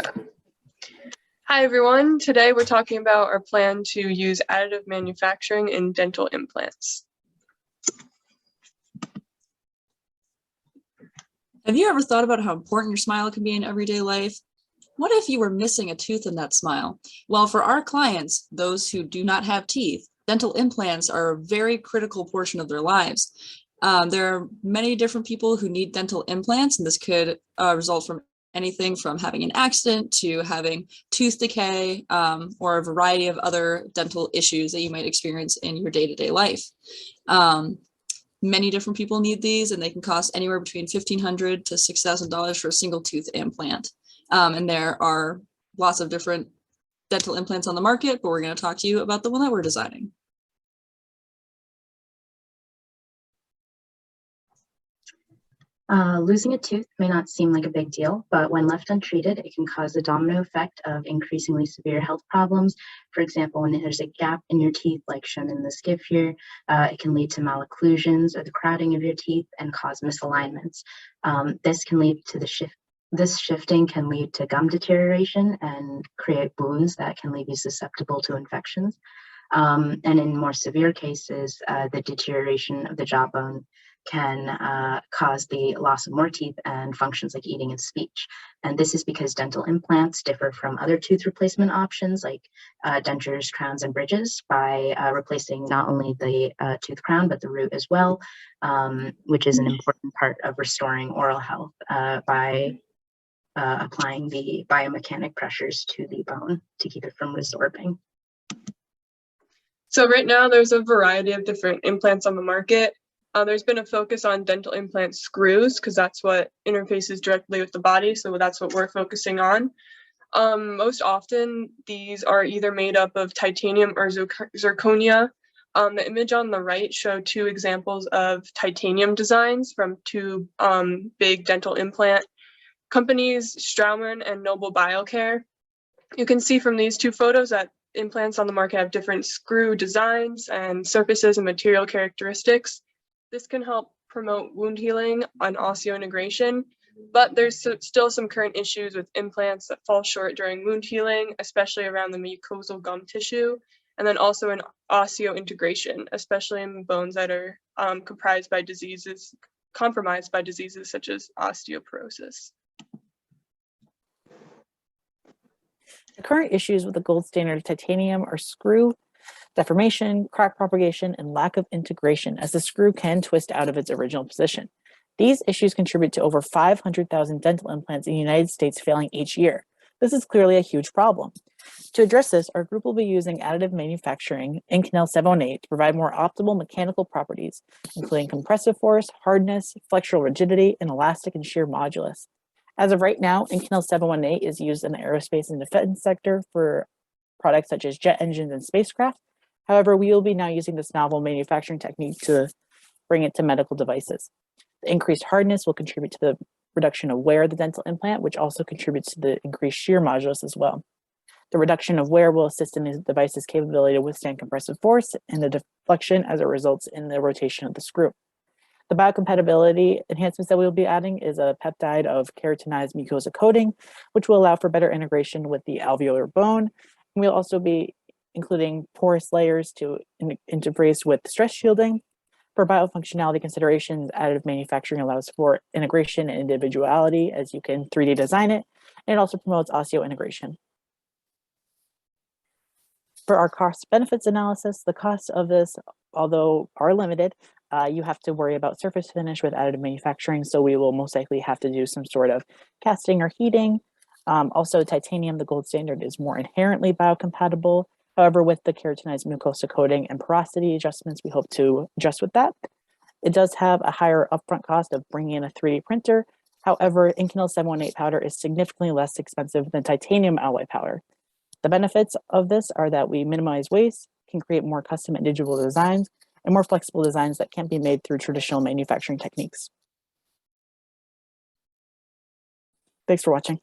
Hi everyone, today we're talking about our plan to use additive manufacturing in dental implants. Have you ever thought about how important your smile can be in everyday life? What if you were missing a tooth in that smile? Well, for our clients, those who do not have teeth, dental implants are a very critical portion of their lives. There are many different people who need dental implants, and this could result from anything from having an accident to having tooth decay, or a variety of other dental issues that you might experience in your day-to-day life. Many different people need these, and they can cost anywhere between $1,500 to $6,000 for a single tooth implant. And there are lots of different dental implants on the market, but we're going to talk to you about the one that we're designing. Losing a tooth may not seem like a big deal, but when left untreated, it can cause a domino effect of increasingly severe health problems. For example, when there's a gap in your teeth, like shown in this GIF here, it can lead to malocclusions or the crowding of your teeth and cause misalignments. This can lead to This shifting can lead to gum deterioration and create wounds that can leave you susceptible to infections. And in more severe cases, the deterioration of the jawbone can cause the loss of more teeth and functions like eating and speech. And this is because dental implants differ from other tooth replacement options like dentures, crowns, and bridges by replacing not only the tooth crown, but the root as well, which is an important part of restoring oral health by applying the biomechanic pressures to the bone to keep it from resorbing. So right now there's a variety of different implants on the market. There's been a focus on dental implant screws because that's what interfaces directly with the body, so that's what we're focusing on. Most often these are either made up of titanium or zirconia. The image on the right show two examples of titanium designs from two big dental implant companies, Straumann and Noble Biocare. You can see from these two photos that implants on the market have different screw designs and surfaces and material characteristics. This can help promote wound healing and osseointegration, but there's still some current issues with implants that fall short during wound healing, especially around the mucosal gum tissue, and then also in osseointegration, especially in bones that are compromised by diseases such as osteoporosis. The current issues with the gold standard titanium are screw deformation, crack propagation, and lack of integration, as the screw can twist out of its original position. These issues contribute to over 500,000 dental implants in the United States failing each year. This is clearly a huge problem. To address this, our group will be using additive manufacturing, Inconel 718, to provide more optimal mechanical properties, including compressive force, hardness, flexural rigidity, and elastic and shear modulus. As of right now, Inconel 718 is used in the aerospace and defense sector for products such as jet engines and spacecraft. However, we will be now using this novel manufacturing technique to bring it to medical devices. The increased hardness will contribute to the reduction of wear of the dental implant, which also contributes to the increased shear modulus as well. The reduction of wear will assist in the device's capability to withstand compressive force and the deflection as it results in the rotation of the screw. The biocompatibility enhancements that we'll be adding is a peptide of keratinized mucosa coating, which will allow for better integration with the alveolar bone. And we'll also be including porous layers to interface with stress shielding. For biofunctionality considerations, additive manufacturing allows for integration and individuality, as you can 3D design it, and it also promotes osseointegration. For our cost benefits analysis, the costs of this, although are limited, you have to worry about surface finish with additive manufacturing, so we will most likely have to do some sort of casting or heating. Also, titanium, the gold standard, is more inherently biocompatible. However, with the keratinized mucosa coating and porosity adjustments, we hope to adjust with that. It does have a higher upfront cost of bringing in a 3D printer. However, Inconel 718 powder is significantly less expensive than titanium alloy powder. The benefits of this are that we minimize waste, can create more custom and digital designs, and more flexible designs that can't be made through traditional manufacturing techniques. Thanks for watching.